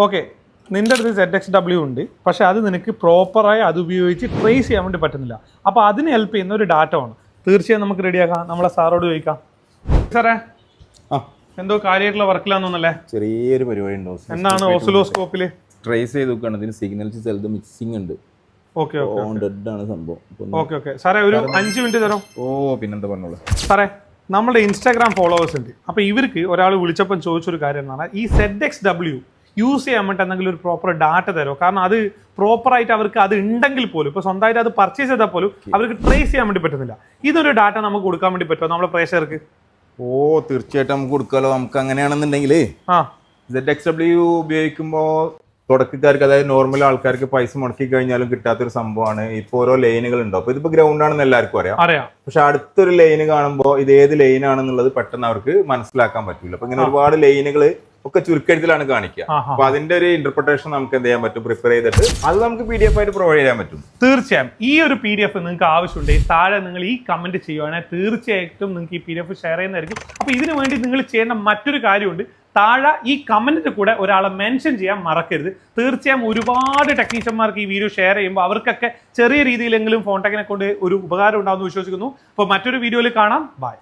Okay, നിൻ്റെ അടുത്ത് ZXW ഉണ്ട്, പക്ഷെ അത് നിനക്ക് പ്രോപ്പറായി അത് ഉപയോഗിച്ച് ട്രേസ് ചെയ്യാൻ വേണ്ടി പറ്റുന്നില്ല. അപ്പോൾ അതിന് ഹെൽപ്പ് ചെയ്യുന്ന ഒരു ഡാറ്റ ആണ്. തീർച്ചയായും നമുക്ക് റെഡിയാക്കാം. നമ്മളെ സാറോട് ചോദിക്കാം. സാറേ, എന്തോ കാര്യമായിട്ടുള്ള വർക്കിലാണെന്നല്ലേ? ചെറിയൊരു പരിപാടി ഉണ്ടോ? എന്താണ് ഓസിലോസ്കോപ്പിൽ ട്രേസ് ചെയ്ത് നോക്കുകയാണ്. ഇതിന് സിഗ്നൽസ് ചിലത് മിക്സിംഗ് ഉണ്ട്. ഓക്കെ ഡെഡ് ആണ് സംഭവം. ഓക്കെ സാറേ, ഒരു 5 മിനിറ്റ് തരോ? പിന്നെന്താ പറഞ്ഞോളൂ സാറേ. നമ്മുടെ ഇൻസ്റ്റാഗ്രാം ഫോളോവേഴ്സ് ഉണ്ട്. അപ്പോൾ ഇവർക്ക് ഒരാൾ വിളിച്ചപ്പം ചോദിച്ചൊരു കാര്യം എന്ന് പറഞ്ഞാൽ ഈ ZXW യൂസ് ചെയ്യാൻ വേണ്ടി എന്തെങ്കിലും ഒരു പ്രോപ്പർ ഡാറ്റ തരുമോ? കാരണം അത് പ്രോപ്പറായിട്ട് അവർക്ക് അത് ഉണ്ടെങ്കിൽ പോലും, ഇപ്പോൾ സ്വന്തമായിട്ട് അത് പർച്ചേസ് ചെയ്താൽ പോലും അവർക്ക് ട്രേസ് ചെയ്യാൻ വേണ്ടി പറ്റുന്നില്ല. ഇതൊരു ഡാറ്റ നമുക്ക് കൊടുക്കാൻ വേണ്ടി പറ്റുമോ നമ്മളെ പ്രേക്ഷകർക്ക്? തീർച്ചയായിട്ടും നമുക്ക് കൊടുക്കാമല്ലോ. നമുക്ക് അങ്ങനെയാണെന്നുണ്ടെങ്കിൽ ZXW ഉപയോഗിക്കുമ്പോൾ തുടക്കക്കാർക്ക്, അതായത് നോർമൽ ആൾക്കാർക്ക് പൈസ മുടക്കി കഴിഞ്ഞാലും കിട്ടാത്തൊരു സംഭവമാണ്. ഇപ്പോൾ ഓരോ ലൈനുകൾ ഉണ്ടാവും. അപ്പോൾ ഇതിപ്പോൾ ഗ്രൗണ്ട് ആണെന്ന് എല്ലാവർക്കും അറിയാം. പക്ഷെ അടുത്തൊരു ലൈന് കാണുമ്പോൾ ഇത് ഏത് ലൈൻ ആണെന്നുള്ളത് പെട്ടെന്ന് അവർക്ക് മനസ്സിലാക്കാൻ പറ്റില്ല. അപ്പൊ ഇങ്ങനെ ഒരുപാട് ലൈനുകൾ ഒക്കെ ചുരുക്കെഴുത്തിലാണ് കാണിക്കുക. അപ്പൊ അതിന്റെ ഒരു ഇന്റർപ്രിട്ടേഷൻ നമുക്ക് എന്ത് ചെയ്യാൻ പറ്റും? പ്രിപ്പയർ ചെയ്തിട്ട് അത് നമുക്ക് PDF ആയിട്ട് പ്രൊവൈഡ് ചെയ്യാൻ പറ്റും. തീർച്ചയായും ഈ ഒരു PDF നിങ്ങൾക്ക് ആവശ്യമുണ്ടെങ്കിൽ താഴെ നിങ്ങൾ ഈ കമന്റ് ചെയ്യുവാണെങ്കിൽ തീർച്ചയായിട്ടും നിങ്ങൾക്ക് ഈ PDF ഷെയർ ചെയ്യുന്നതായിരിക്കും. അപ്പൊ ഇതിനു വേണ്ടി നിങ്ങൾ ചെയ്യുന്ന മറ്റൊരു കാര്യമുണ്ട്. താഴെ ഈ കമന്റിന്റെ കൂടെ ഒരാളെ മെൻഷൻ ചെയ്യാൻ മറക്കരുത്. തീർച്ചയായും ഒരുപാട് ടെക്നീഷ്യന്മാർക്ക് ഈ വീഡിയോ ഷെയർ ചെയ്യുമ്പോൾ അവർക്കൊക്കെ ചെറിയ രീതിയിലെങ്കിലും ഫോൺടെക്കിനെ കൊണ്ട് ഒരു ഉപകാരം ഉണ്ടാവുമെന്ന് വിശ്വസിക്കുന്നു. അപ്പോൾ മറ്റൊരു വീഡിയോയിൽ കാണാം. ബൈ.